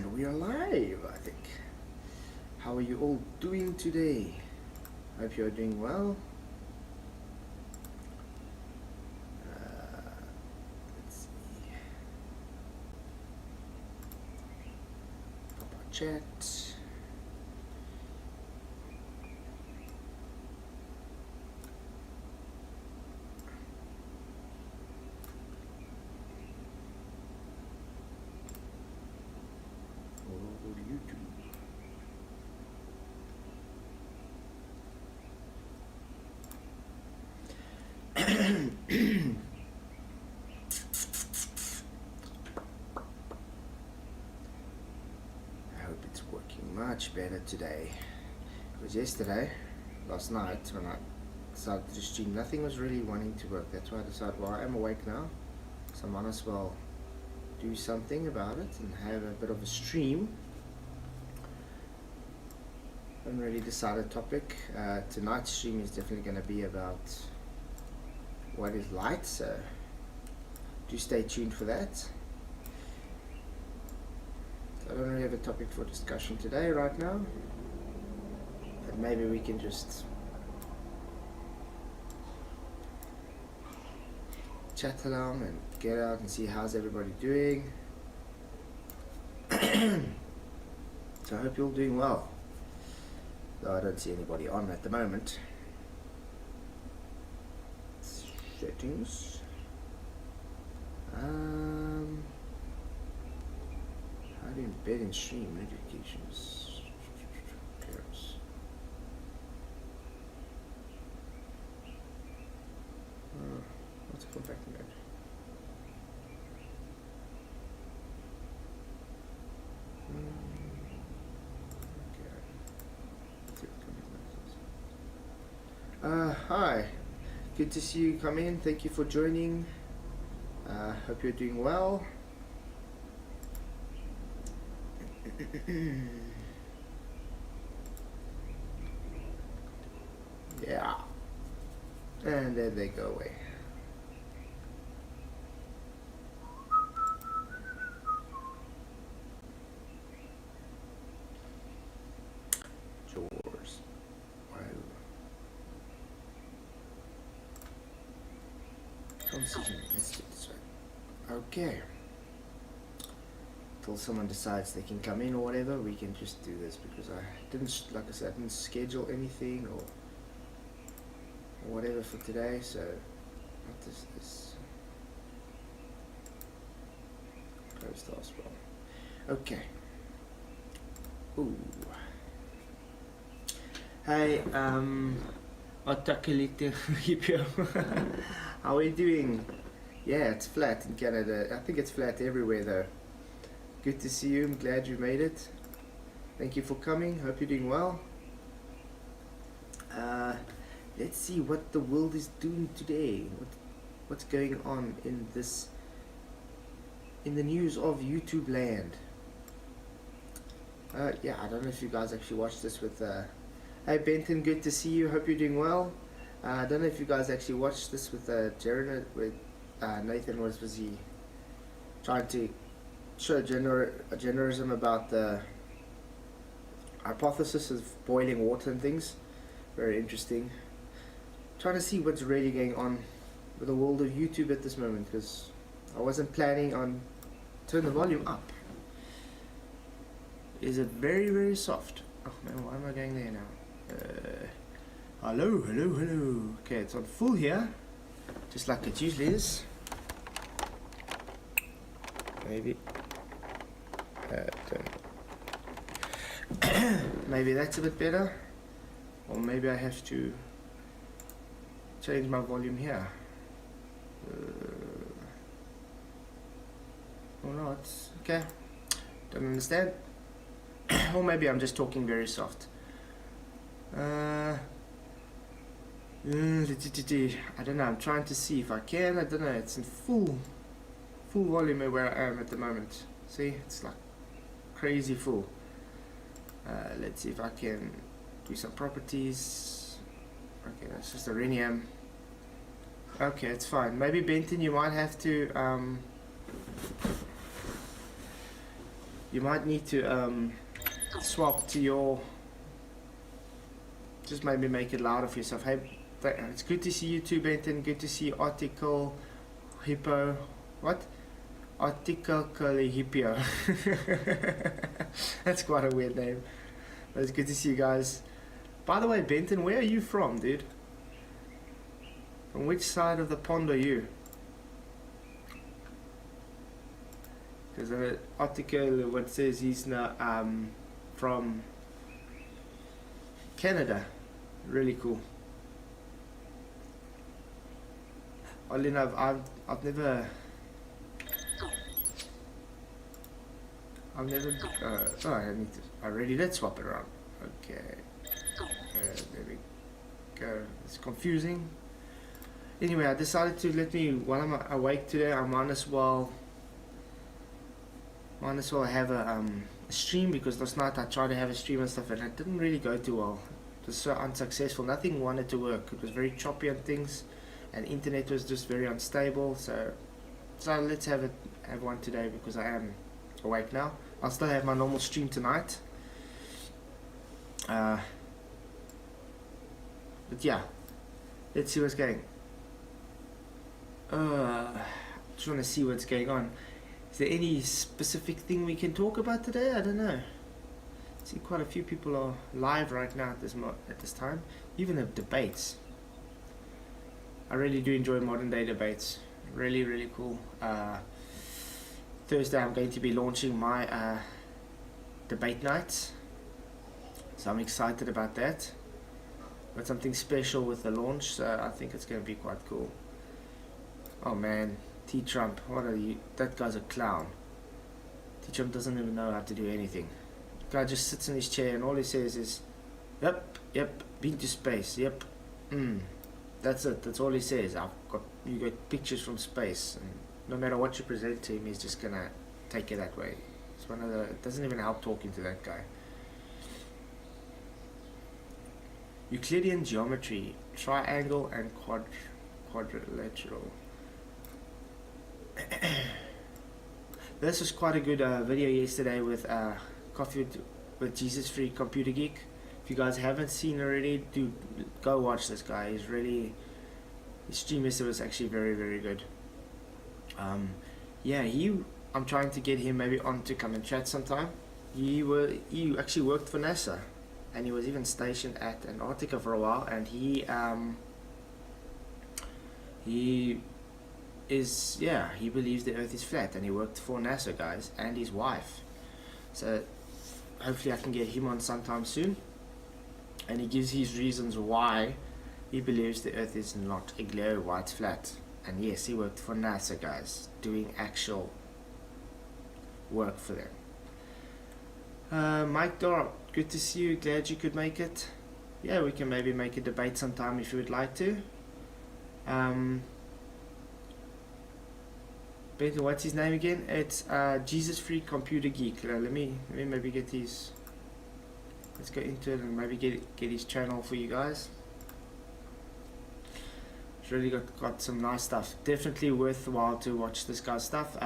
And we are live, I think. How are you all doing today? Hope you are doing well. Let's see. Pop our chat. Much better today, because last night when I decided to stream, nothing was really wanting to work. That's why I decided, well, I am awake now, so I might as well do something about it and have a bit of a stream. I haven't really decided a topic. Tonight's stream is definitely going to be about what is light, so do stay tuned for that. I don't really have a topic for discussion today right now, but maybe we can just chat along and get out and see how's everybody doing. So I hope you're all doing well, though I don't see anybody on at the moment. Settings. How do you embed in stream notifications? Appearance. What's the contact mode? Okay. Hi. Good to see you come in. Thank you for joining. Hope you're doing well. Yeah, and then they go away. Chores. Wow. Let's get this right. Okay. Till someone decides they can come in or whatever, we can just do this, because I didn't, like I said, I didn't schedule anything or whatever for today. So what is this? Close taskbar. Okay. Ooh. Hey, Otakalite Hipio. How are you doing? Yeah, it's flat in Canada. I think it's flat everywhere though. Good to see you. I'm glad you made it. Thank you for coming. Hope you're doing well. Let's see what the world is doing today. What's going on in the news of YouTube land. Yeah, I don't know if you guys actually watched this with. Hey Benton, good to see you. Hope you're doing well. I don't know if you guys actually watched this with Jared. With Nathan was busy trying to show generalism about the hypothesis of boiling water and things. Very interesting. Trying to see what's really going on with the world of YouTube at this moment, because I wasn't planning on turn the volume up. Is it very, very soft? Oh man, why am I going there now? Hello. Okay, it's on full here, just like it usually is. Maybe. Maybe that's a bit better, or maybe I have to change my volume here, or not. Okay, don't understand. Or maybe I'm just talking very soft. I don't know, I'm trying to see if I can. I don't know, it's in full volume where I am at the moment. See, it's like crazy full. Let's see if I can do some properties. Okay, that's just a rhenium. Okay, it's fine. Maybe Benton, you might have to You might need to swap to your, just maybe make it louder for yourself. Hey, it's good to see you too, Benton. Good to see Article Hippo. What? Artically Hippio. That's quite a weird name. But it's good to see you guys. By the way, Benton, where are you from, dude? From which side of the pond are you? Because the article, what says he's now from Canada. Really cool. Oddly enough, I've never oh, I already did swap it around. Okay, there we go. It's confusing. Anyway, I decided to while I'm awake today, I might as well have a stream, because last night I tried to have a stream and stuff and it didn't really go too well. It was so unsuccessful. Nothing wanted to work. It was very choppy on things, and internet was just very unstable. So let's have one today, because I am awake now. I'll still have my normal stream tonight. But yeah, let's see what's going. Just want to see what's going on. Is there any specific thing we can talk about today? I don't know. I see quite a few people are live right now at this time. Even the debates. I really do enjoy modern day debates. Really, really cool. Thursday I'm going to be launching my debate nights. So I'm excited about that. Got something special with the launch, so I think it's going to be quite cool. Oh man, T. Trump, what are you? That guy's a clown. T. Trump doesn't even know how to do anything. The guy just sits in his chair and all he says is, yep, been to space, yep, that's it, that's all he says. You got pictures from space, and no matter what you present to him, he's just gonna take it that way. It's it doesn't even help talking to that guy. Euclidean geometry, triangle and quadrilateral. This was quite a good video yesterday with Coffee with Jesus Free Computer Geek. If you guys haven't seen already, do go watch this guy. His stream yesterday was actually very, very good. Yeah, I'm trying to get him maybe on to come and chat sometime. He actually worked for NASA, and he was even stationed at Antarctica for a while, and he believes the Earth is flat, and he worked for NASA, guys, and his wife. So hopefully I can get him on sometime soon, and he gives his reasons why he believes the Earth is not a globe, why it's flat. And yes, he worked for NASA, guys, doing actual work for them. Mike Dorp, good to see you, glad you could make it. Yeah, we can maybe make a debate sometime if you would like to. What's his name again? It's Jesus Free Computer Geek. Let me maybe get his. Let's go into it and maybe get his channel for you guys. He's really got some nice stuff. Definitely worthwhile to watch this guy's stuff.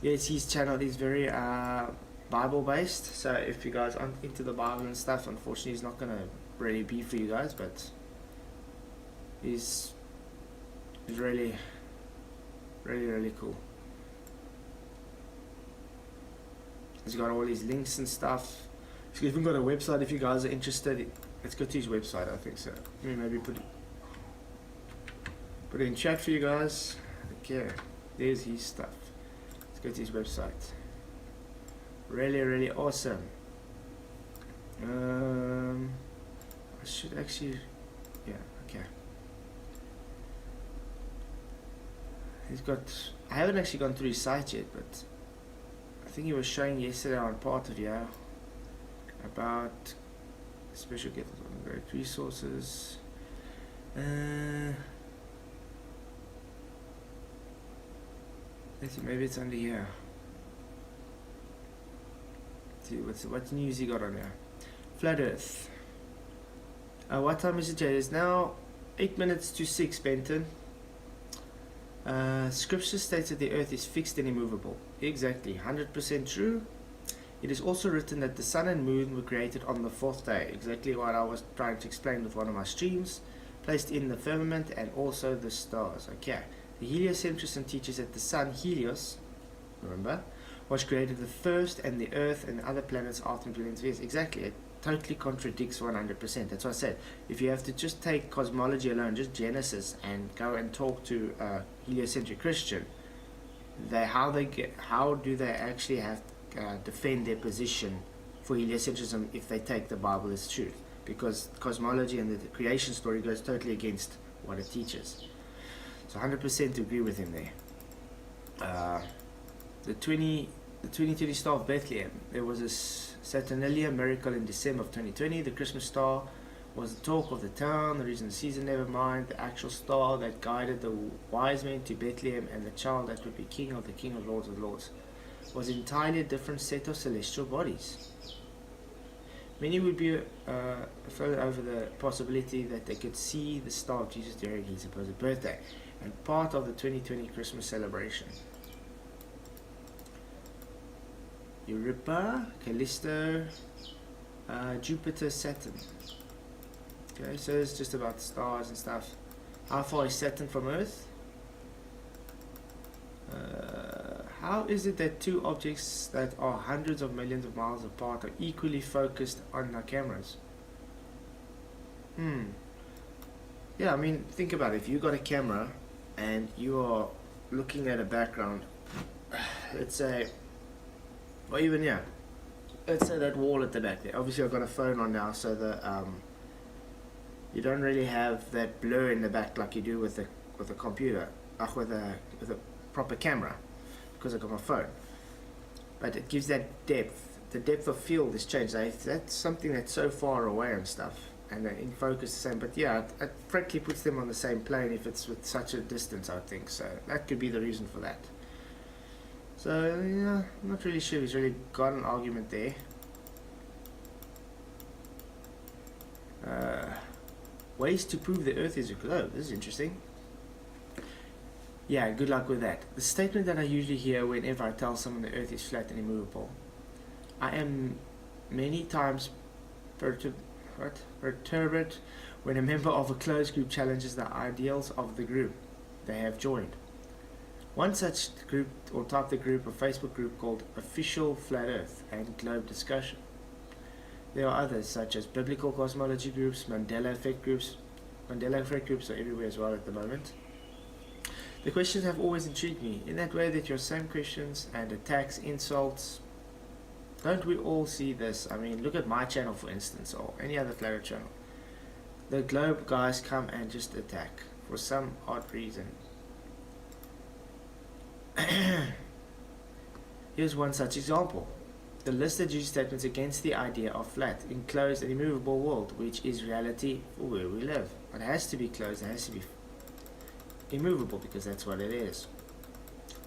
Yes, his channel is very Bible based. So if you guys aren't into the Bible and stuff, unfortunately, he's not gonna really be for you guys. But he's really cool. He's got all his links and stuff. He's even got a website if you guys are interested. Let's go to his website, I think so. Let me maybe put it in chat for you guys. Okay, there's his stuff. Let's go to his website. Really awesome. I should actually, yeah, okay. I haven't actually gone through his site yet, but I think he was showing yesterday on part of about special get great resources. Let's see, maybe it's under here. Let's see what news he got on here. Flat Earth. What time is it, Jay? It's now 8 minutes to 6, Benton. Scripture states that the earth is fixed and immovable. Exactly, 100% true. It is also written that the sun and moon were created on the fourth day. Exactly what I was trying to explain with one of my streams. Placed in the firmament and also the stars. Okay. The heliocentrism teaches that the sun, Helios, remember, was created the first, and the earth and other planets after billions of years. Exactly. It totally contradicts 100%. That's what I said. If you have to just take cosmology alone, just Genesis, and go and talk to a heliocentric Christian, how do they actually have defend their position for heliocentrism if they take the Bible as truth? Because cosmology and the creation story goes totally against what it teaches. So 100% agree with him there. The 2020 star of Bethlehem. There was a Saturnalia miracle in December of 2020. The Christmas star was the talk of the town, the reason the season, never mind. The actual star that guided the wise men to Bethlehem and the child that would be king of lords was an entirely different set of celestial bodies. Many would be further over the possibility that they could see the star of Jesus during his supposed birthday and part of the 2020 Christmas celebration. Europa, Callisto, Jupiter, Saturn. Okay, so it's just about the stars and stuff. How far is Saturn from Earth? How is it that two objects that are hundreds of millions of miles apart are equally focused on our cameras? Yeah, I mean, think about it. If you got a camera and you are looking at a background, let's say, or even, yeah, let's say that wall at the back there. Obviously I've got a phone on now, so the you don't really have that blur in the back like you do with a computer, with a proper camera, because I've got my phone. But it gives that depth. The depth of field is changed. That's something that's so far away and stuff, and in focus the same. But yeah, it frankly puts them on the same plane if it's with such a distance, I think. So that could be the reason for that. So yeah, I'm not really sure he's really got an argument there. Ways to prove the Earth is a globe. This is interesting. Yeah, good luck with that. The statement that I usually hear whenever I tell someone the Earth is flat and immovable, I am many times perturbed when a member of a closed group challenges the ideals of the group they have joined. One such group or type of group, a Facebook group called Official Flat Earth and Globe Discussion. There are others such as biblical cosmology groups, Mandela effect groups. Mandela effect groups are everywhere as well at the moment. The questions have always intrigued me in that way that your same questions and attacks, insults. Don't we all see this? I mean, look at my channel for instance, or any other flat earth channel. The globe guys come and just attack for some odd reason. Here's one such example. The listed uses statements against the idea of flat, enclosed and immovable world, which is reality for where we live. It has to be closed, it has to be immovable because that's what it is.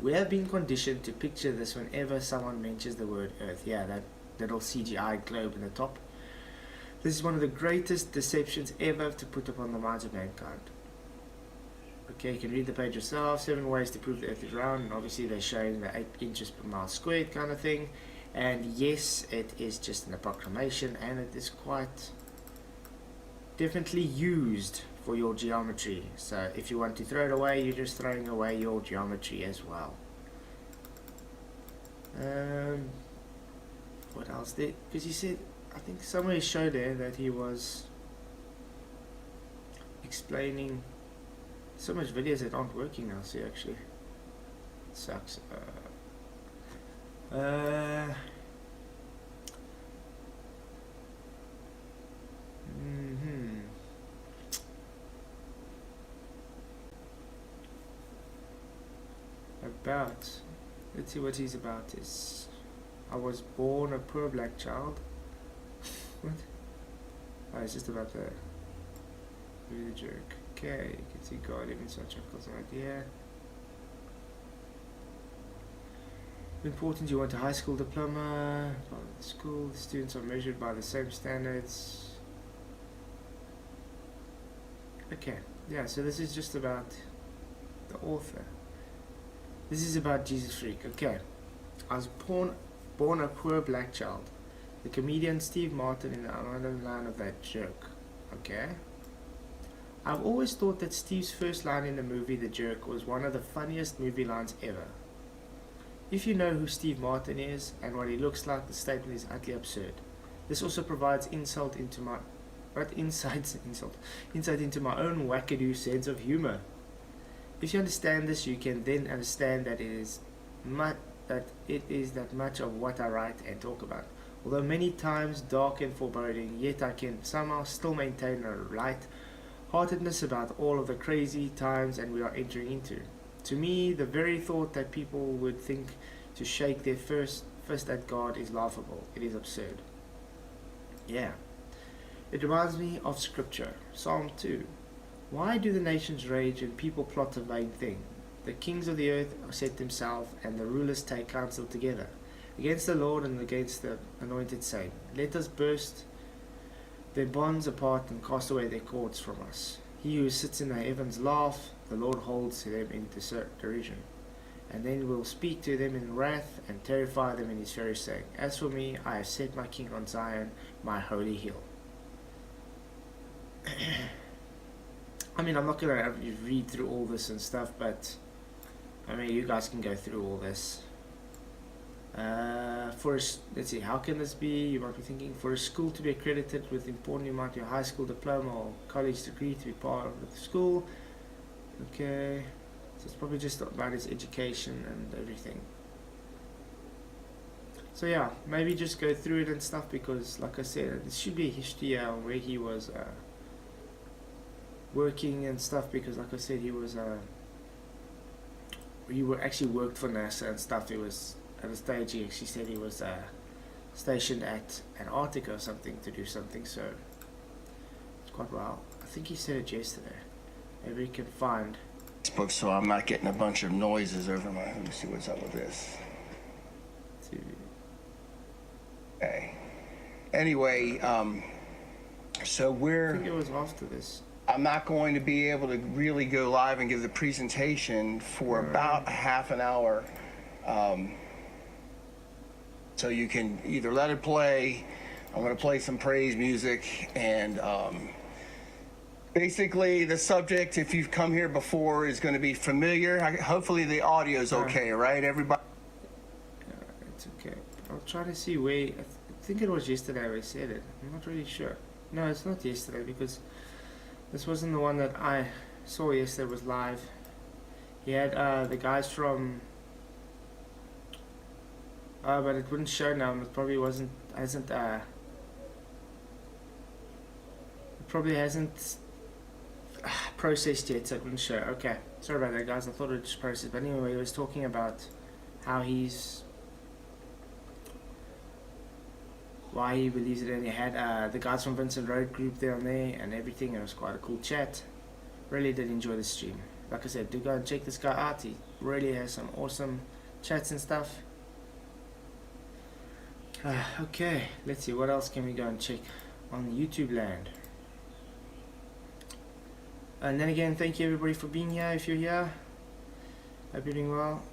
We have been conditioned to picture this whenever someone mentions the word Earth. Yeah, that little CGI globe in the top. This is one of the greatest deceptions ever to put upon the minds of mankind. Okay, you can read the page yourself. 7 ways to prove the Earth is round, and obviously they're showing the 8 inches per mile squared kind of thing. And yes, it is just an approximation, and it is quite definitely used for your geometry. So if you want to throw it away, you're just throwing away your geometry as well. What else did? Because he said, I think somewhere he showed there that he was explaining so much videos that aren't working now. See, actually, it sucks. Let's see what he's about. Is I was born a poor black child. What? Oh, it's just about the really the jerk. Okay, you can see God even such Uncle's idea. Important, you want a high school diploma. School, the students are measured by the same standards. Okay, yeah, so this is just about the author. This is about Jesus Freak. Okay. I was born a poor black child. The comedian Steve Martin in the another line of that joke. Okay. I've always thought that Steve's first line in the movie The Jerk was one of the funniest movie lines ever. If you know who Steve Martin is and what he looks like, the statement is utterly absurd. This also provides insight into my own wackadoo sense of humor. If you understand this, you can then understand that it is that much of what I write and talk about. Although many times dark and foreboding, yet I can somehow still maintain a light-heartedness about all of the crazy times and we are entering into. To me, the very thought that people would think to shake their fist at God is laughable. It is absurd. Yeah. It reminds me of scripture. Psalm 2. Why do the nations rage and people plot a vain thing? The kings of the earth set themselves, and the rulers take counsel together against the Lord and against the anointed, saying, Let us burst their bonds apart and cast away their cords from us. He who sits in the heavens laugh, the Lord holds them in derision. And then will speak to them in wrath and terrify them in his fury, saying, As for me, I have set my king on Zion, my holy hill. I mean, I'm not going to have you read through all this and stuff, but I mean, you guys can go through all this. Let's see, how can this be? You might be thinking, for a school to be accredited with important, you might be a high school diploma or college degree to be part of the school. Okay, so it's probably just about his education and everything. So yeah, maybe just go through it and stuff, because like I said, this should be a history where he was working and stuff, because like I said, he actually worked for NASA and stuff. He was at a stage, he actually said he was stationed at Antarctica or something to do something, so it's quite wild. I think he said it yesterday. Maybe we can find book, so I'm not getting a bunch of noises over my. Let me see what's up with this. Okay. Anyway, so I think it was after this. I'm not going to be able to really go live and give the presentation for about half an hour. So you can either let it play. I'm going to play some praise music, and basically the subject, if you've come here before, is going to be familiar. Hopefully the audio is okay, right, everybody? It's okay. I'll try to see where. I think it was yesterday I said it. I'm not really sure. No, it's not yesterday, because this wasn't the one that I saw yesterday. It was live. He had the guys from. But it wouldn't show now. It probably hasn't processed yet, so it wouldn't show. Okay, sorry about that, guys. I thought it just processed. But anyway, he was talking about how why he believes it, and he had the guys from Vincent Road group there and everything. It was quite a cool chat. Really did enjoy the stream. Like I said, do go and check this guy out. He really has some awesome chats and stuff. Okay, let's see, what else can we go and check on YouTube land? And then again, thank you everybody for being here. If you're here, hope you're doing well.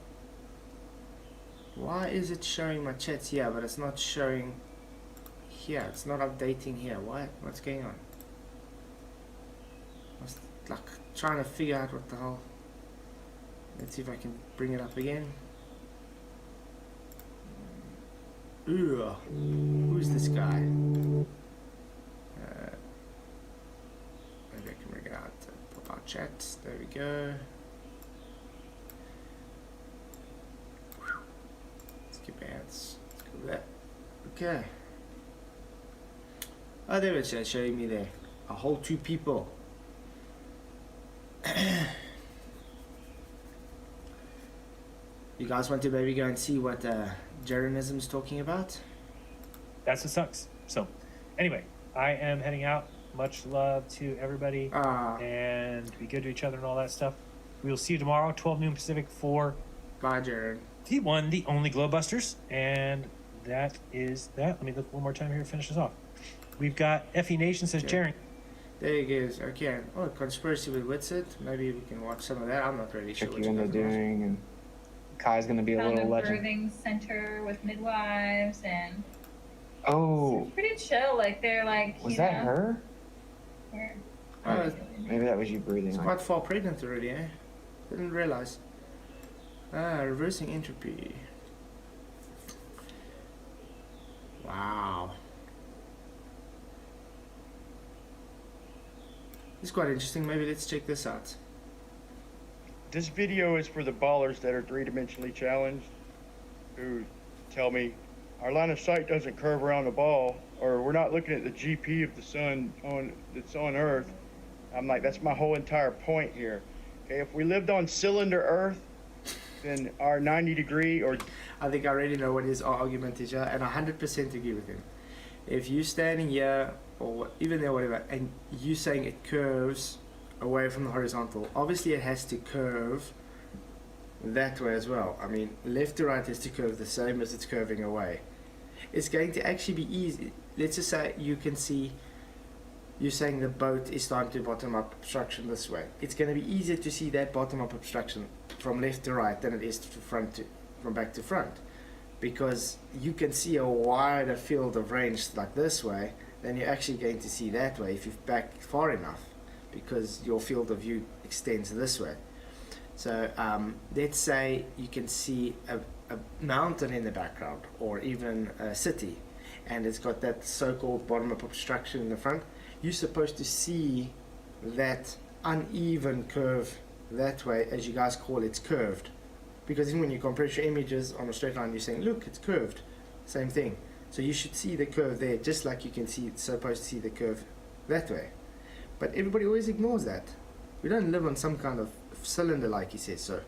Why is it showing my chats here, but it's not showing here? It's not updating here. What's going on? I was like trying to figure out what the hell. Let's see if I can bring it up again. Ooh, who's this guy? Maybe I can bring it out. Pop our chats. There we go. Skip ads. Let's go with that. Okay. Oh, there it is, showing me there. A whole 2 people. You guys want to maybe go and see what Jeranism's talking about? That's what sucks. So, anyway, I am heading out. Much love to everybody, and be good to each other and all that stuff. We will see you tomorrow, 12 noon Pacific, for Bye, Jared. the one, the only Glowbusters, and that is that. Let me look one more time here to finish this off. We've got FE Nation says, Jerry. There he goes. Okay. Oh, Conspiracy with Witsit. Maybe we can watch some of that. I'm not really sure Check what you you into guys doing and Kai's gonna be a Found little a legend. birthing center with midwives and Oh, it's pretty chill. Like they're like, was you that know, her? Where? Maybe that was you breathing. It's Like, quite far pregnant already, eh? Didn't realize. Reversing entropy. Wow. This is quite interesting. Maybe let's check this out. This video is for the ballers that are three-dimensionally challenged, who tell me our line of sight doesn't curve around the ball, or we're not looking at the GP of the sun that's on Earth. I'm like, that's my whole entire point here. Okay, if we lived on cylinder Earth, then our 90-degree or... I think I already know what his argument is here, and I 100% agree with him. If you're standing here, or even there, whatever, and you saying it curves away from the horizontal, obviously it has to curve that way as well. I mean, left to right has to curve the same as it's curving away. It's going to actually be easy. Let's just say you can see, you're saying the boat is starting to bottom up obstruction this way. It's going to be easier to see that bottom up obstruction from left to right than it is from back to front, because you can see a wider field of range like this way than you're actually going to see that way if you're back far enough, because your field of view extends this way. So let's say you can see a mountain in the background, or even a city, and it's got that so-called bottom-up obstruction in the front. You're supposed to see that uneven curve that way, as you guys call it's curved, because even when you compress your images on a straight line, you're saying, look, it's curved. Same thing. So you should see the curve there, just like you can see, supposed to see the curve that way. But everybody always ignores that. We don't live on some kind of cylinder, like he says. So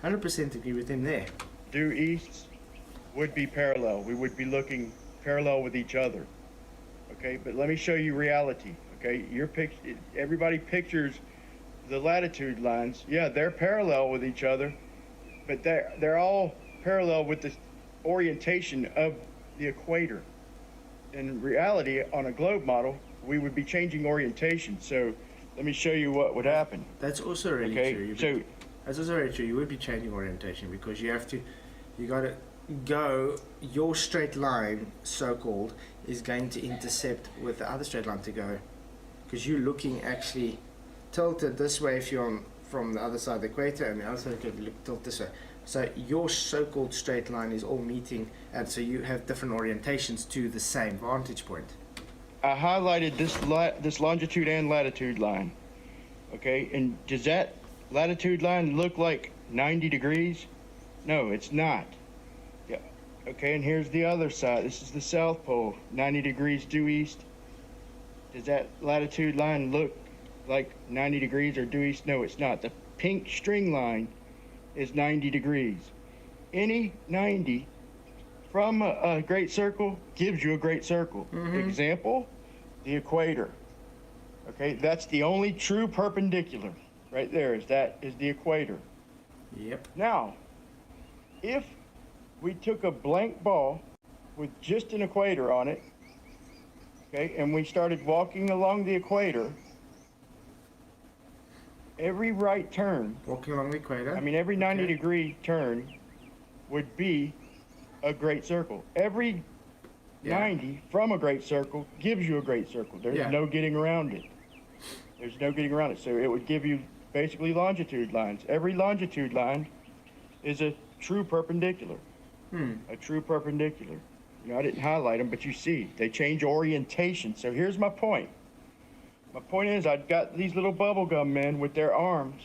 100% agree with him there. Due east would be parallel. We would be looking parallel with each other. Okay, but let me show you reality. Okay, everybody pictures the latitude lines. Yeah, they're parallel with each other, but they're all parallel with the orientation of the equator. In reality, on a globe model, we would be changing orientation. So let me show you what would happen. That's also really true. That's also very true. You would be changing orientation, because you got to go, your straight line, so-called, is going to intercept with the other straight line to go, because you're looking actually tilted this way if you're from the other side of the equator, and the other side could look tilted this way. So your so-called straight line is all meeting, and so you have different orientations to the same vantage point. I highlighted this longitude and latitude line. Okay, and does that latitude line look like 90 degrees? No, it's not. Yeah. Okay, and here's the other side. This is the South Pole, 90 degrees due east. Does that latitude line look like 90 degrees or due east? No, it's not. The pink string line is 90 degrees. Any 90 from a great circle gives you a great circle. Example, the equator. Okay, that's the only true perpendicular. Right there is the equator. Yep. Now, if we took a blank ball with just an equator on it, okay, and we started walking along the equator, every right turn, Walking along the equator. every 90-degree turn would be a great circle. Every 90 from a great circle gives you a great circle. There's no getting around it. There's no getting around it. So it would give you basically longitude lines. Every longitude line is a true perpendicular. A true perpendicular. I didn't highlight them, but you see, they change orientation. So here's my point. My point is, I've got these little bubblegum men with their arms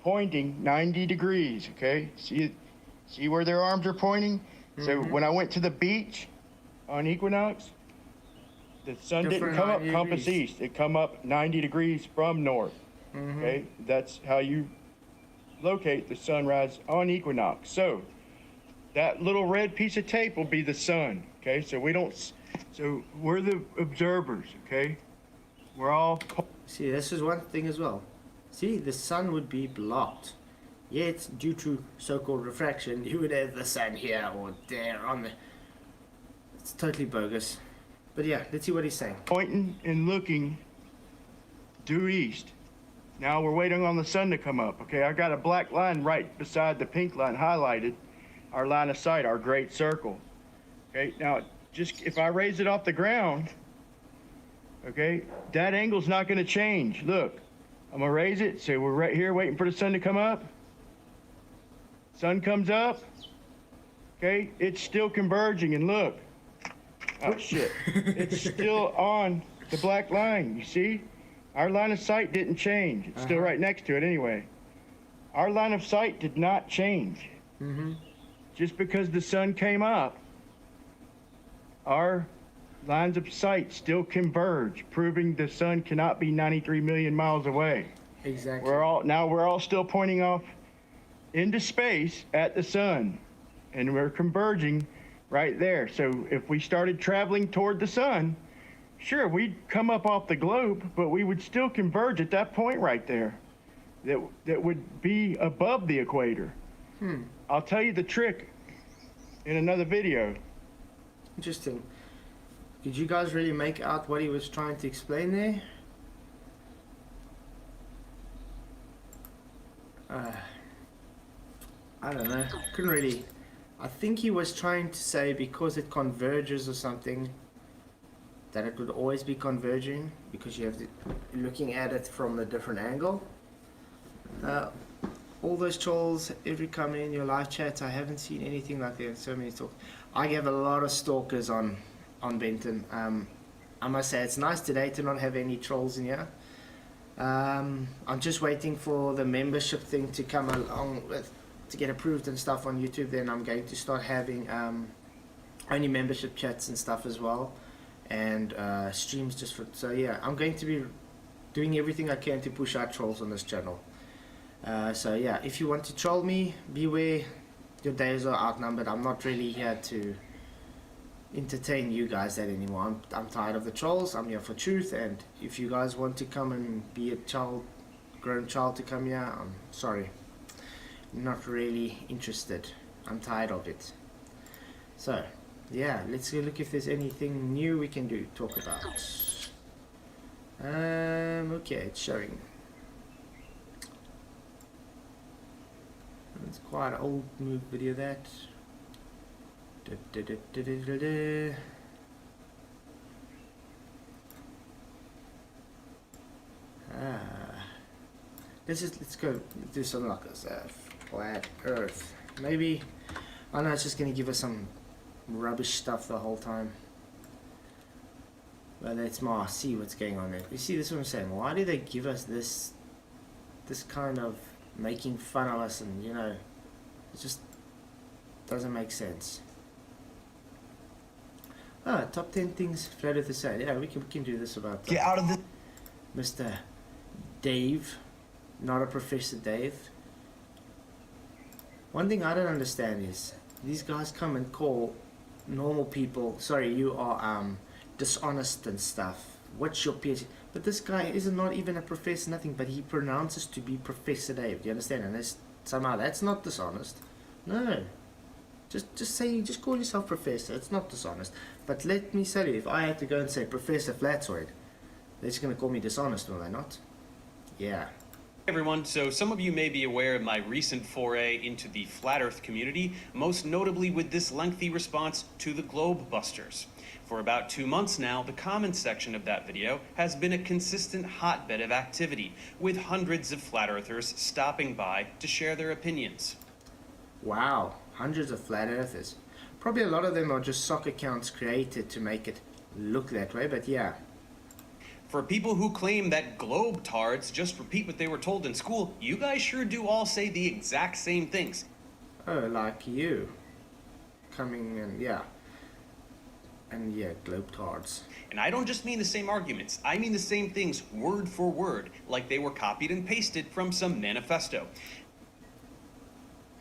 pointing 90 degrees, okay? See where their arms are pointing? So when I went to the beach on equinox, the sun didn't come up compass east. It come up 90 degrees from north, okay? That's how you locate the sunrise on equinox. So that little red piece of tape will be the sun, okay? So we're the observers, okay? We're all... See, this is one thing as well. See, the sun would be blocked. Yet, due to so-called refraction, you would have the sun here or there on the... It's totally bogus. But yeah, let's see what he's saying. Pointing and looking due east. Now we're waiting on the sun to come up, okay? I got a black line right beside the pink line highlighted. our line of sight, our great circle. Okay, now just if I raise it off the ground, okay, that angle's not going to change. Look, I'm going to raise it. So we're right here waiting for the sun to come up. Sun comes up. Okay, it's still converging, and look. Oh, shit. It's still on the black line, you see? Our line of sight didn't change. It's still right next to it anyway. Our line of sight did not change. Just because the sun came up, our lines of sight still converge, proving the sun cannot be 93 million miles away. Exactly. We're all still pointing off into space at the sun, and we're converging right there. So if we started traveling toward the sun, sure, we'd come up off the globe, but we would still converge at that point right there. That would be above the equator. I'll tell you the trick in another video. Interesting. Did you guys really make out what he was trying to explain there? I don't know. Couldn't really. I think he was trying to say because it converges or something, that it would always be converging because you have to looking at it from a different angle. All those trolls every come in your live chats, I haven't seen anything like that. So many talks. I have a lot of stalkers on Benton. I must say it's nice today to not have any trolls in here. I'm just waiting for the membership thing to come along with, to get approved and stuff on YouTube. Then I'm going to start having only membership chats and stuff as well, and streams just for. So yeah, I'm going to be doing everything I can to push out trolls on this channel. So yeah, if you want to troll me, beware, your days are outnumbered. I'm not really here to entertain you guys that anymore. I'm tired of the trolls. I'm here for truth, and if you guys want to come and be a grown child to come here, I'm sorry, not really interested. I'm tired of it. So yeah, let's go look if there's anything new we can talk about. Okay, it's showing. It's quite an old move video that. Let's go do something like this. Flat Earth. Maybe. I know it's just gonna give us some rubbish stuff the whole time. But let's more see what's going on there. You see, this is what I'm saying. Why do they give us this kind of making fun of us, and you know, it just doesn't make sense. Top 10 things Flat Earth is saying. Yeah, we can do this about Get out of this. Mr. Dave, not a Professor Dave. One thing I don't understand is these guys come and call normal people, sorry, you are dishonest and stuff. What's your PhD? But this guy is not even a professor, nothing, but he pronounces to be Professor Dave. Do you understand? And somehow that's not dishonest. No. Just call yourself Professor. It's not dishonest. But let me tell you, if I had to go and say Professor Flatsoid, they're just going to call me dishonest, will they not? Yeah. Hey everyone, so some of you may be aware of my recent foray into the Flat Earth community, most notably with this lengthy response to the Globe Busters. For about 2 months now, the comments section of that video has been a consistent hotbed of activity, with hundreds of Flat Earthers stopping by to share their opinions. Wow, hundreds of Flat Earthers. Probably a lot of them are just sock accounts created to make it look that way, but yeah. For people who claim that globe-tards just repeat what they were told in school, you guys sure do all say the exact same things. Oh, like you. Coming and yeah. And yeah, globe-tards. And I don't just mean the same arguments, I mean the same things word for word, like they were copied and pasted from some manifesto.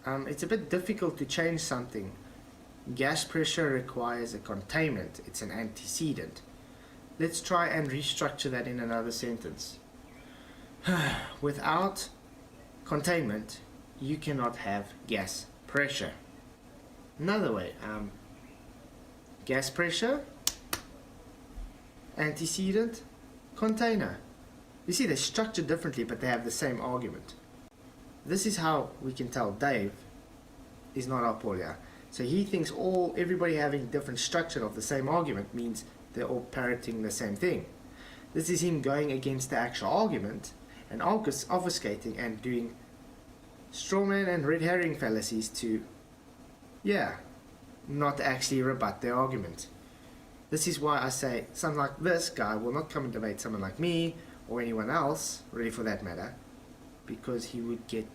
It's a bit difficult to change something. Gas pressure requires a containment. It's an antecedent. Let's try and restructure that in another sentence. Without containment, you cannot have gas pressure. Another way, gas pressure, antecedent, container. You see, they're structured differently, but they have the same argument. This is how we can tell Dave is not our Paul here. So he thinks everybody having different structure of the same argument means they're all parroting the same thing. This is him going against the actual argument and obfuscating and doing strawman and red herring fallacies to, not actually rebut their argument. This is why I say something like this guy will not come and debate someone like me or anyone else, really for that matter, because he would get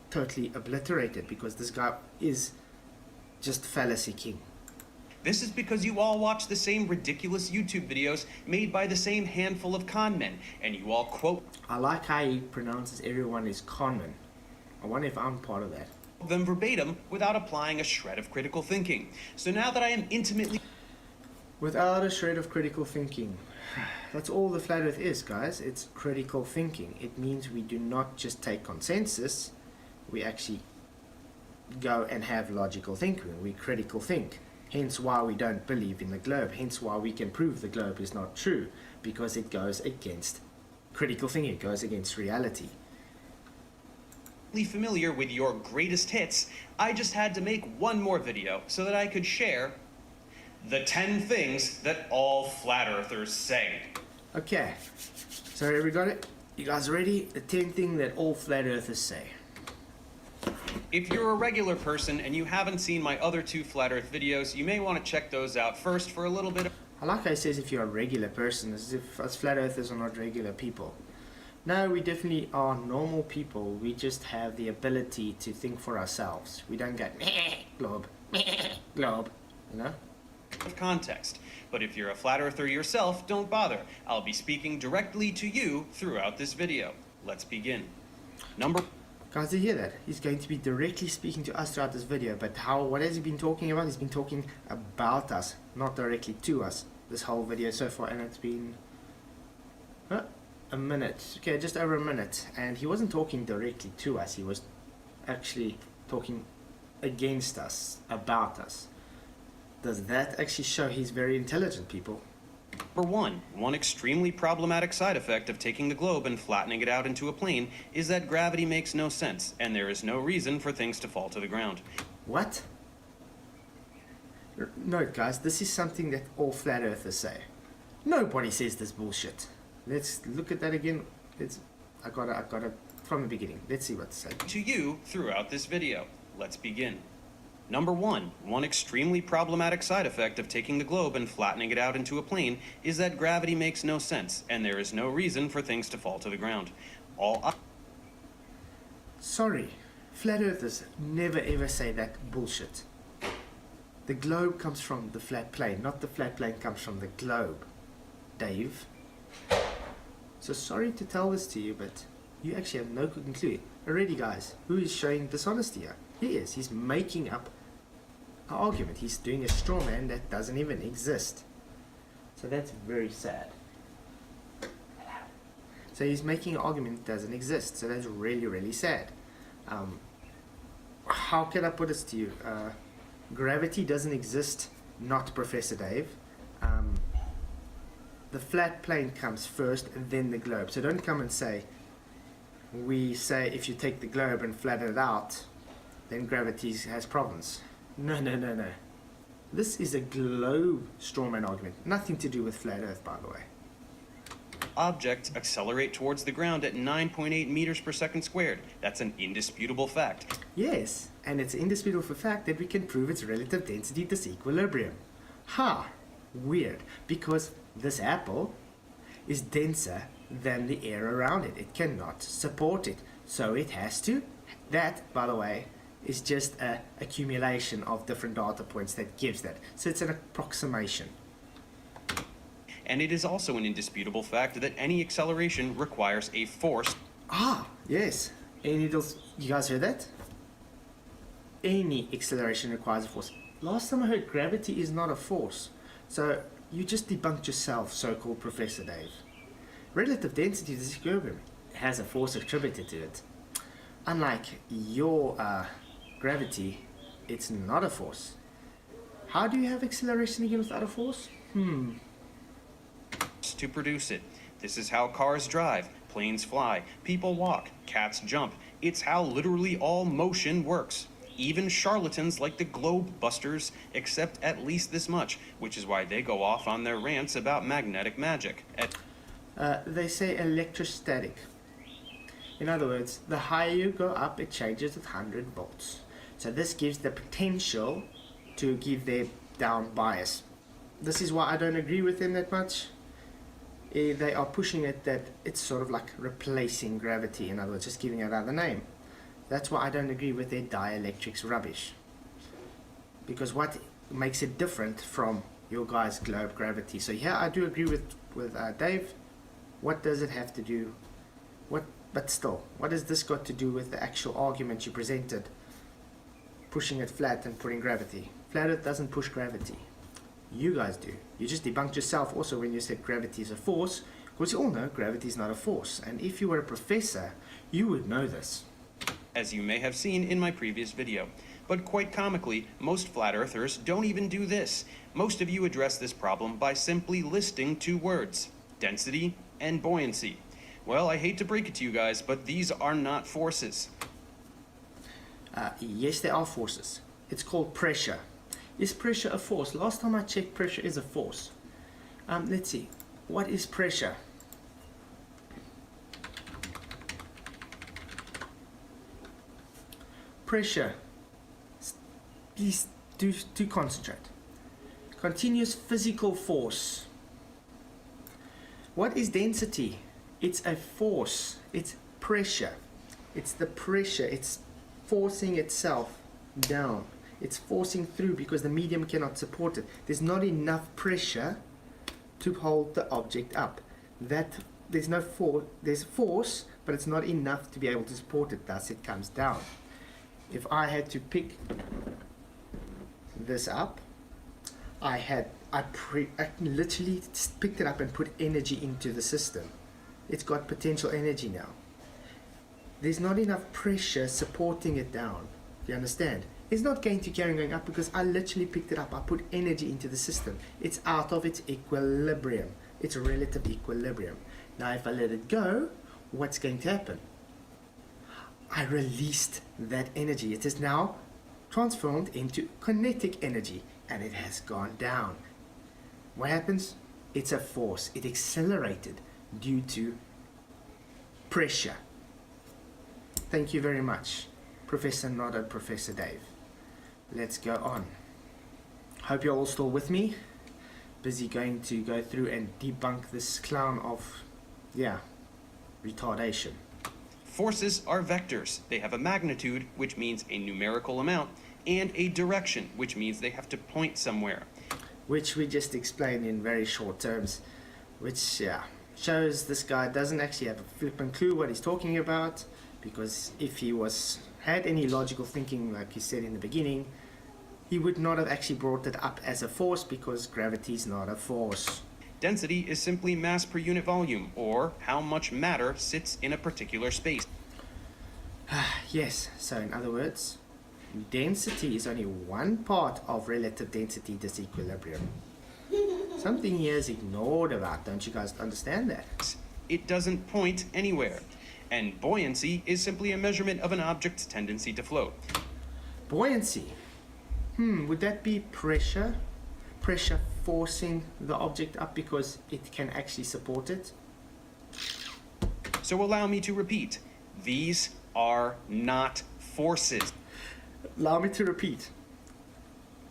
totally obliterated, because this guy is just fallacy king. This is because you all watch the same ridiculous YouTube videos made by the same handful of con men, and you all quote I like how he pronounces everyone is conman. I wonder if I'm part of that. them verbatim without applying a shred of critical thinking. So now that I am intimately Without a shred of critical thinking. That's all the flat earth is, guys. It's critical thinking. It means we do not just take consensus, we actually go and have logical thinking. We critical think. Hence why we don't believe in the globe. Hence why we can prove the globe is not true, because it goes against critical thinking. It goes against reality. familiar with your greatest hits, I just had to make one more video so that I could share the 10 things that all flat earthers say. Okay, so we got it. You guys ready? The 10 things that all flat earthers say. If you're a regular person and you haven't seen my other 2 flat earth videos, you may want to check those out first for a little bit of... I like how it says if you're a regular person, as if us flat earthers are not regular people. No, we definitely are normal people. We just have the ability to think for ourselves. We don't go, globe, globe, you know? of context. But if you're a flat earther yourself, don't bother. I'll be speaking directly to you throughout this video. Let's begin. Guys, did you hear that? He's going to be directly speaking to us throughout this video, but what has he been talking about? He's been talking about us, not directly to us, this whole video so far, and it's been a minute. Okay, just over a minute, and he wasn't talking directly to us, he was actually talking against us, about us. Does that actually show he's very intelligent, people? Number 1, one extremely problematic side effect of taking the globe and flattening it out into a plane is that gravity makes no sense, and there is no reason for things to fall to the ground. What? No, guys, this is something that all flat earthers say. Nobody says this bullshit. Let's look at that again. I got it from the beginning. Let's see what to say. To you throughout this video. Let's begin. Number 1, one extremely problematic side effect of taking the globe and flattening it out into a plane is that gravity makes no sense, and there is no reason for things to fall to the ground. Sorry, flat earthers never ever say that bullshit. The globe comes from the flat plane, not the flat plane comes from the globe, Dave. So sorry to tell this to you, but you actually have no fucking clue. Already, guys, who is showing dishonesty here? He is. He's making up an argument. He's doing a straw man that doesn't even exist. So that's very sad. So he's making an argument that doesn't exist. So that's really, really sad. How can I put this to you? Gravity doesn't exist, not Professor Dave. The flat plane comes first and then the globe. So don't come and say, we say if you take the globe and flatten it out, then gravity has problems. No. This is a globe strawman argument. Nothing to do with flat earth, by the way. Objects accelerate towards the ground at 9.8 meters per second squared. That's an indisputable fact. Yes, and it's indisputable fact that we can prove its relative density disequilibrium. Weird, because this apple is denser than the air around it. It cannot support it, so it has to. That, by the way, is just an accumulation of different data points that gives that. So it's an approximation. And it is also an indisputable fact that any acceleration requires a force. Yes. You guys heard that? Any acceleration requires a force. Last time I heard gravity is not a force. So you just debunked yourself, so-called Professor Dave. Relative density disequilibrium has a force attributed to it. Unlike your gravity, it's not a force. How do you have acceleration again without a force? To produce it. This is how cars drive, planes fly, people walk, cats jump. It's how literally all motion works. Even charlatans like the globe busters accept at least this much, which is why they go off on their rants about magnetic magic. They say electrostatic. In other words, the higher you go up, it changes at 100 volts. So this gives the potential to give their down bias. This is why I don't agree with them that much. They are pushing it that it's sort of like replacing gravity. In other words, just giving it another name. That's why I don't agree with their dielectrics rubbish. Because what makes it different from your guys' globe gravity? So yeah, I do agree with Dave. What does it have to do? But still, what has this got to do with the actual argument you presented? Pushing it flat and putting gravity. Flat Earth doesn't push gravity. You guys do. You just debunked yourself also when you said gravity is a force, because you all know gravity is not a force. And if you were a professor, you would know this. As you may have seen in my previous video. But quite comically, most flat earthers don't even do this. Most of you address this problem by simply listing two words: density and buoyancy. Well, I hate to break it to you guys, but these are not forces. Yes, they are forces. It's called pressure. Is pressure a force? Last time I checked, pressure is a force. Let's see. What is pressure? Pressure. Please do concentrate. Continuous physical force. What is density? It's a force. It's pressure. It's the pressure. It's forcing itself down. It's forcing through because the medium cannot support it. There's not enough pressure to hold the object up. There's no force. There's force, but it's not enough to be able to support it. Thus, it comes down. If I had to pick this up, I literally picked it up and put energy into the system. It's got potential energy now. There's not enough pressure supporting it down. You understand? It's not going to carry on going up because I literally picked it up. I put energy into the system. It's out of its equilibrium. Its relative equilibrium. Now if I let it go, what's going to happen? I released that energy. It is now transformed into kinetic energy and it has gone down. What happens? It's a force. It accelerated due to pressure. Thank you very much, Professor Nodder, Professor Dave. Let's go on. Hope you're all still with me. Busy going to go through and debunk this clown of, retardation. Forces are vectors. They have a magnitude, which means a numerical amount, and a direction, which means they have to point somewhere. Which we just explained in very short terms, which shows this guy doesn't actually have a flipping clue what he's talking about, because if he had any logical thinking like he said in the beginning, he would not have actually brought it up as a force, because gravity is not a force. Density is simply mass per unit volume, or how much matter sits in a particular space. Yes, so in other words, density is only one part of relative density disequilibrium. Something here is ignored about, don't you guys understand that? It doesn't point anywhere. And buoyancy is simply a measurement of an object's tendency to float. Buoyancy. Would that be pressure? Pressure forcing the object up because it can actually support it? So allow me to repeat. These are not forces. Allow me to repeat.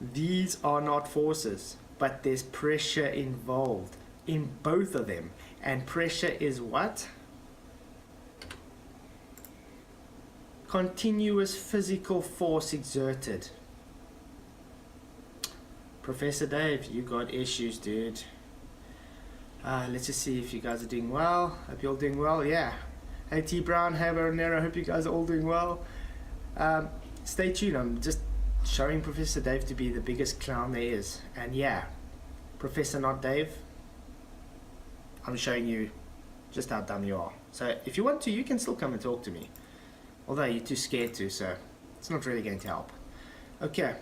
These are not forces, but there's pressure involved in both of them. And pressure is what? Continuous physical force exerted. Professor Dave, you got issues, dude. Let's just see if you guys are doing well. Hope you're all doing well. Yeah. Hey T Brown, hey Baronero, hope you guys are all doing well. Stay tuned. I'm just showing Professor Dave to be the biggest clown there is. And yeah, Professor not Dave, I'm showing you just how dumb you are. So if you want to, you can still come and talk to me. Although you're too scared to, so it's not really going to help. Okay,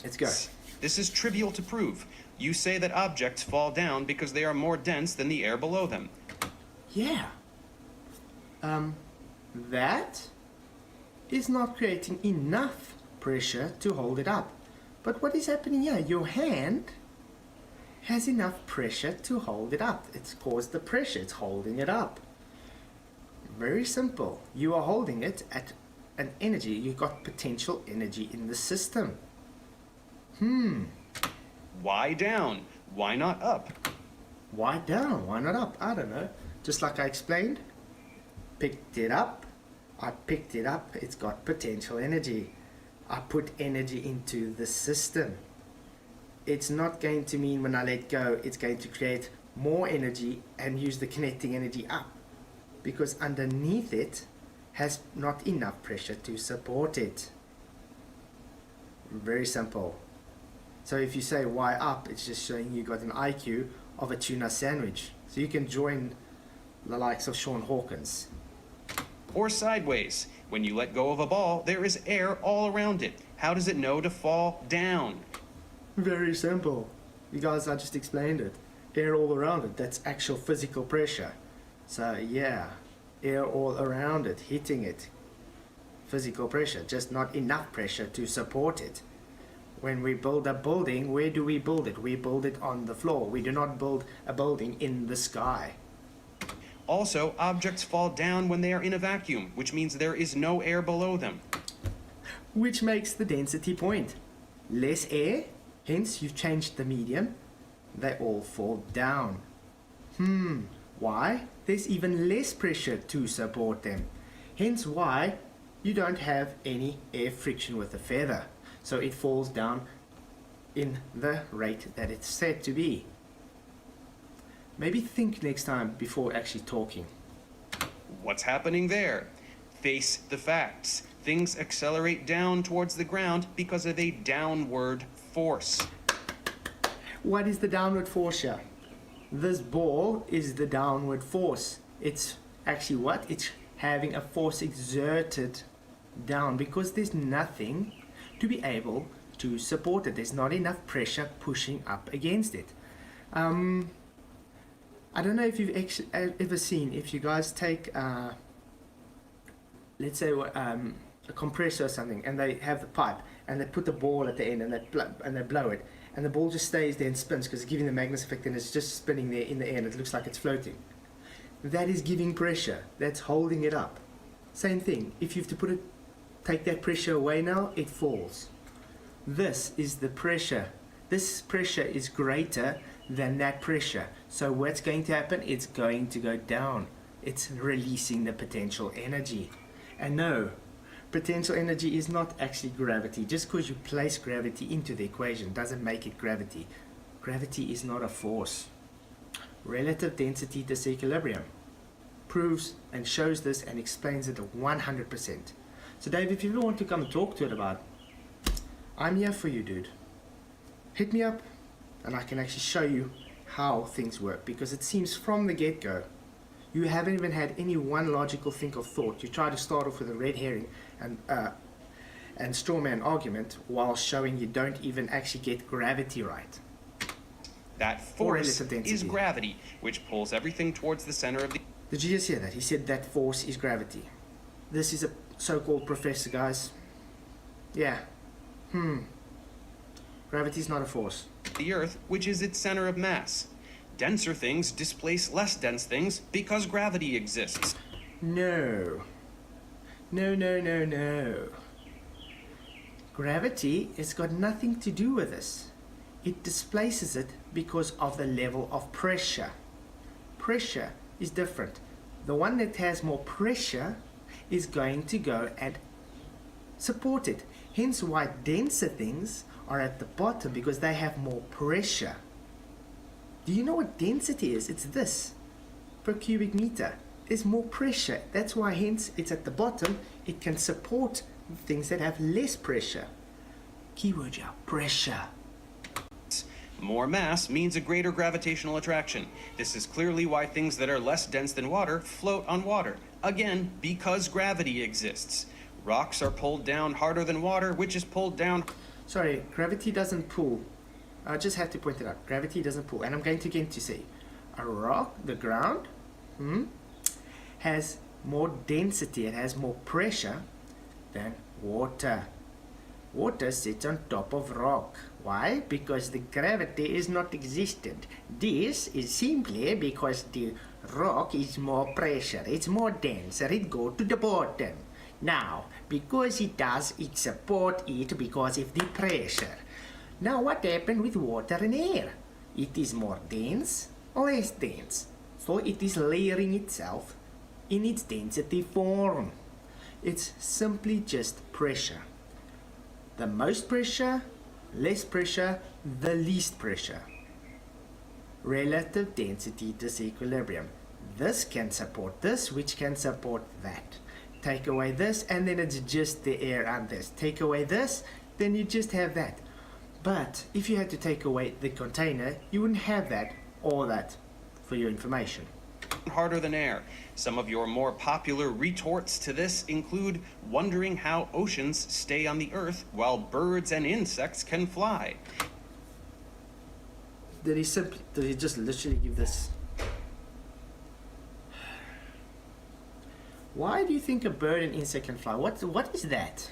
let's go. This is trivial to prove. You say that objects fall down because they are more dense than the air below them. Yeah. That is not creating enough pressure to hold it up. But what is happening here? Your hand has enough pressure to hold it up. It's caused the pressure. It's holding it up. Very simple. You are holding it at an energy. You've got potential energy in the system. Why down? Why not up? Why down? Why not up? I don't know. Just like I explained. Picked it up. I picked it up. It's got potential energy. I put energy into the system. It's not going to mean when I let go, it's going to create more energy and use the kinetic energy up. Because underneath it has not enough pressure to support it. Very simple. So if you say why up, it's just showing you got an IQ of a tuna sandwich. So you can join the likes of Sean Hawkins. Or sideways. When you let go of a ball, there is air all around it. How does it know to fall down? Very simple. You guys, I just explained it. Air all around it. That's actual physical pressure. So yeah, air all around it, hitting it. Physical pressure, just not enough pressure to support it. When we build a building, where do we build it? We build it on the floor. We do not build a building in the sky. Also, objects fall down when they are in a vacuum, which means there is no air below them. Which makes the density point. Less air, hence you've changed the medium. They all fall down. Why? There's even less pressure to support them. Hence why you don't have any air friction with the feather. So it falls down in the rate that it's said to be. Maybe think next time before actually talking. What's happening there? Face the facts. Things accelerate down towards the ground because of a downward force. What is the downward force here? This ball is the downward force. It's actually what? It's having a force exerted down because there's nothing to be able to support it. There's not enough pressure pushing up against it. I don't know if you've ever seen, if you guys take, let's say, a compressor or something, and they have the pipe, and they put the ball at the end, and they blow it, and the ball just stays there and spins because it's giving the magnetic effect, and it's just spinning there in the air, and it looks like it's floating. That is giving pressure. That's holding it up. Same thing. If you have to take that pressure away now, it falls. This is the pressure. This pressure is greater than that pressure. So what's going to happen? It's going to go down. It's releasing the potential energy. And no, potential energy is not actually gravity. Just because you place gravity into the equation doesn't make it gravity. Gravity is not a force. Relative density disequilibrium proves and shows this and explains it 100%. So Dave, if you want to come and talk to it about it, I'm here for you, dude. Hit me up and I can actually show you how things work, because it seems from the get-go you haven't even had any one logical think of thought. You try to start off with a red herring and straw man argument while showing you don't even actually get gravity right. That force is gravity, which pulls everything towards the center of the... Did you just hear that? He said that force is gravity. This is a so-called professor, guys. Yeah. Gravity is not a force. The Earth, which is its center of mass. Denser things displace less dense things because gravity exists. No. No, no, no, no. Gravity has got nothing to do with this. It displaces it because of the level of pressure. Pressure is different. The one that has more pressure is going to go and support it. Hence why denser things are at the bottom, because they have more pressure. Do you know what density is? It's this per cubic meter. There's more pressure. That's why hence it's at the bottom. It can support things that have less pressure. Keyword here, pressure. More mass means a greater gravitational attraction. This is clearly why things that are less dense than water float on water. Again, because gravity exists. Rocks are pulled down harder than water, which is pulled down... Sorry, gravity doesn't pull. I just have to point it out. Gravity doesn't pull. And I'm going to again to say, a rock, the ground, has more density. It has more pressure than water. Water sits on top of rock. Why? Because the gravity is not existent. This is simply because the rock is more pressure, it's more denser, it goes to the bottom. Now, because it does, it support it because of the pressure. Now what happened with water and air? It is more dense, less dense. So it is layering itself in its density form. It's simply just pressure. The most pressure, less pressure, the least pressure. Relative density disequilibrium. This can support this, which can support that. Take away this, and then it's just the air and this. Take away this, then you just have that. But if you had to take away the container, you wouldn't have that or that, for your information. Harder than air. Some of your more popular retorts to this include wondering how oceans stay on the earth while birds and insects can fly. Did he just literally give this? Why do you think a bird and insect can fly? What is that?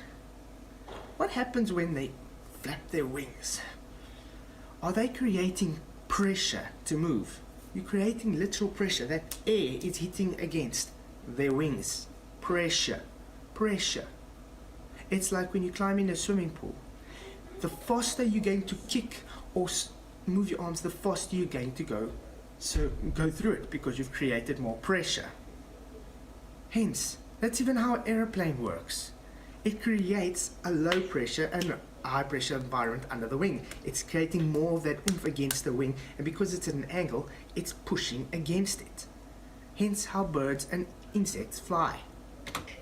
What happens when they flap their wings? Are they creating pressure to move? You're creating literal pressure. That air is hitting against their wings. Pressure. Pressure. It's like when you climb in a swimming pool. The faster you're going to kick or move your arms, the faster you're going to go through it, because you've created more pressure. Hence, that's even how an airplane works. It creates a low pressure and a high pressure environment under the wing. It's creating more of that oomph against the wing, and because it's at an angle, it's pushing against it. Hence how birds and insects fly.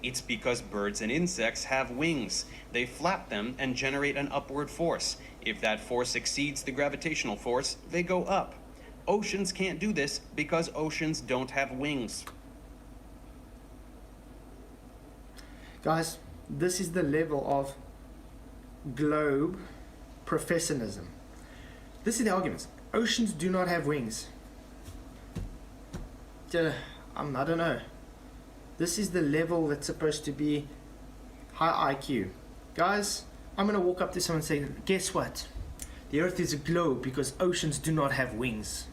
It's because birds and insects have wings. They flap them and generate an upward force. If that force exceeds the gravitational force, they go up. Oceans can't do this because oceans don't have wings. Guys, this is the level of globe professionalism. This is the arguments. Oceans do not have wings. I don't know. This is the level that's supposed to be high IQ. Guys, I'm going to walk up to someone and say, guess what? The Earth is a globe because oceans do not have wings.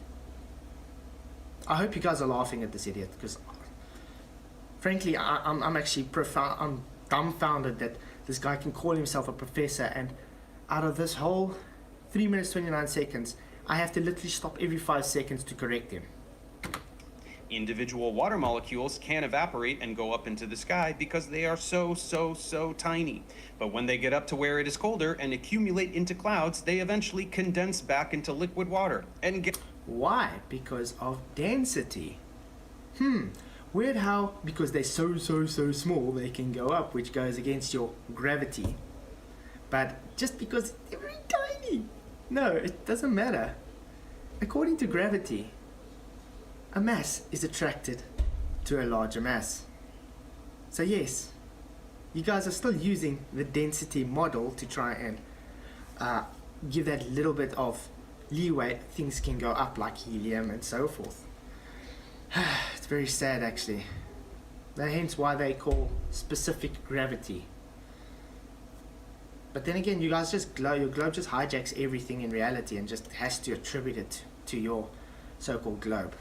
I hope you guys are laughing at this idiot, because frankly, I'm actually I'm dumbfounded that this guy can call himself a professor, and out of this whole 3 minutes 29 seconds, I have to literally stop every 5 seconds to correct him. Individual water molecules can evaporate and go up into the sky because they are so tiny. But when they get up to where it is colder and accumulate into clouds, they eventually condense back into liquid water and get... Why? Because of density. Weird how, because they're so small, they can go up, which goes against your gravity. But just because they're very tiny. No, it doesn't matter. According to gravity, a mass is attracted to a larger mass. So yes, you guys are still using the density model to try and give that little bit of leeway. Things can go up like helium and so forth. It's very sad actually. Hence why they call specific gravity. But then again, you guys just your globe just hijacks everything in reality and just has to attribute it to your so-called globe.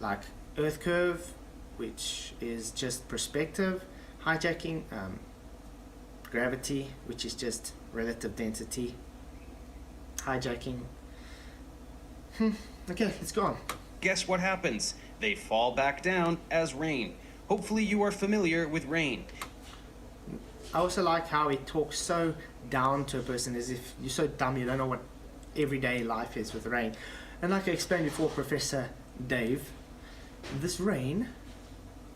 Like Earth curve, which is just perspective, hijacking gravity, which is just relative density, hijacking. Okay, let's go on. Guess what happens? They fall back down as rain. Hopefully you are familiar with rain. I also like how he talks so down to a person, as if you're so dumb you don't know what everyday life is with rain. And like I explained before, Professor Dave, this rain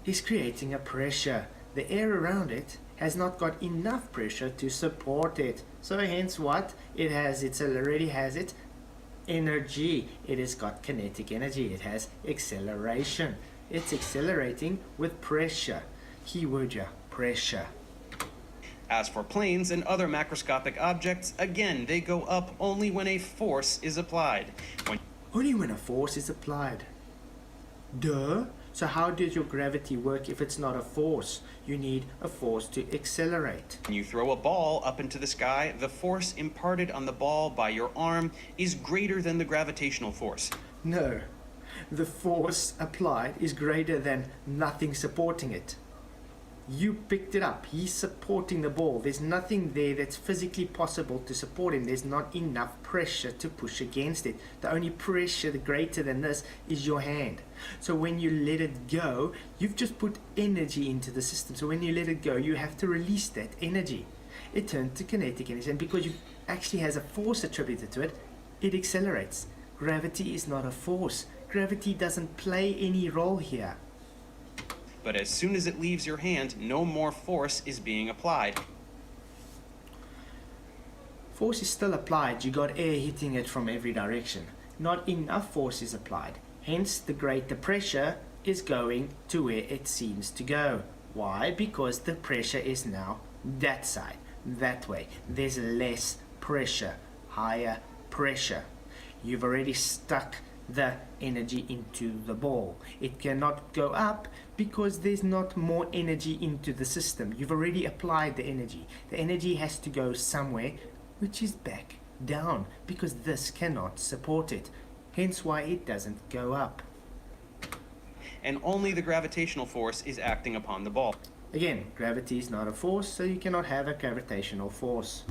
is creating a pressure. The air around it has not got enough pressure to support it. So hence what? It already has its energy. It has got kinetic energy. It has acceleration. It's accelerating with pressure. Keyword here, pressure. As for planes and other macroscopic objects, again, they go up only when a force is applied. Only when a force is applied. Duh. So how does your gravity work if it's not a force? You need a force to accelerate. When you throw a ball up into the sky, the force imparted on the ball by your arm is greater than the gravitational force. No, the force applied is greater than nothing supporting it. You picked it up. He's supporting the ball. There's nothing there that's physically possible to support him. There's not enough pressure to push against it. The only pressure greater than this is your hand. So when you let it go, you've just put energy into the system. So when you let it go, you have to release that energy. It turns to kinetic energy. And because you actually has a force attributed to it, it accelerates. Gravity is not a force. Gravity doesn't play any role here. But as soon as it leaves your hand, no more force is being applied. Force is still applied. You got air hitting it from every direction. Not enough force is applied. Hence, the greater pressure is going to where it seems to go. Why? Because the pressure is now that side, that way. There's less pressure, higher pressure. You've already stuck the energy into the ball. It cannot go up because there's not more energy into the system. You've already applied the energy. The energy has to go somewhere, which is back down, because this cannot support it. Hence why it doesn't go up. And only the gravitational force is acting upon the ball. Again, gravity is not a force, so you cannot have a gravitational force.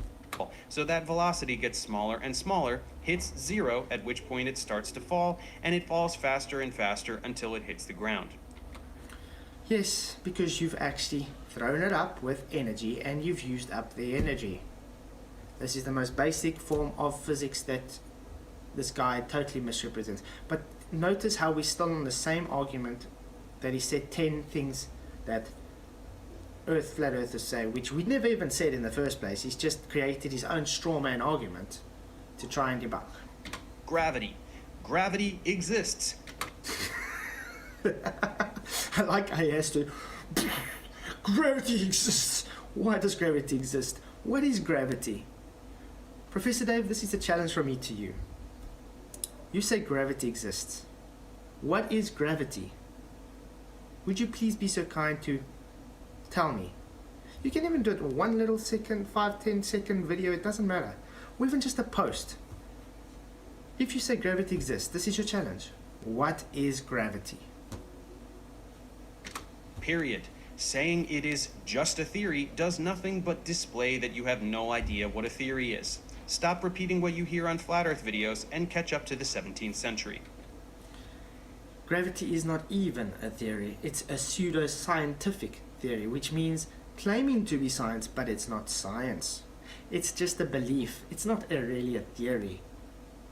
So that velocity gets smaller and smaller, hits zero, at which point it starts to fall, and it falls faster and faster until it hits the ground. Yes, because you've actually thrown it up with energy and you've used up the energy. This is the most basic form of physics that this guy totally misrepresents. But notice how we're still on the same argument that he said 10 things that flat earthers say, which we never even said in the first place. He's just created his own straw man argument to try and debunk. Gravity. Gravity exists. I like how he has to. Gravity exists. Why does gravity exist? What is gravity? Professor Dave, this is a challenge from me to you. You say gravity exists. What is gravity? Would you please be so kind to tell me? You can even do it in 1 little second, 5-10 second video, it doesn't matter. Or even just a post. If you say gravity exists, this is your challenge. What is gravity? Period. Saying it is just a theory does nothing but display that you have no idea what a theory is. Stop repeating what you hear on flat earth videos and catch up to the 17th century. Gravity is not even a theory. It's a pseudo-scientific theory, which means claiming to be science, but it's not science. It's just a belief. It's not really a theory.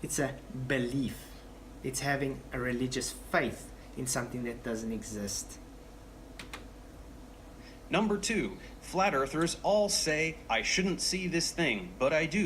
It's a belief. It's having a religious faith in something that doesn't exist. Number 2, flat earthers all say, I shouldn't see this thing, but I do.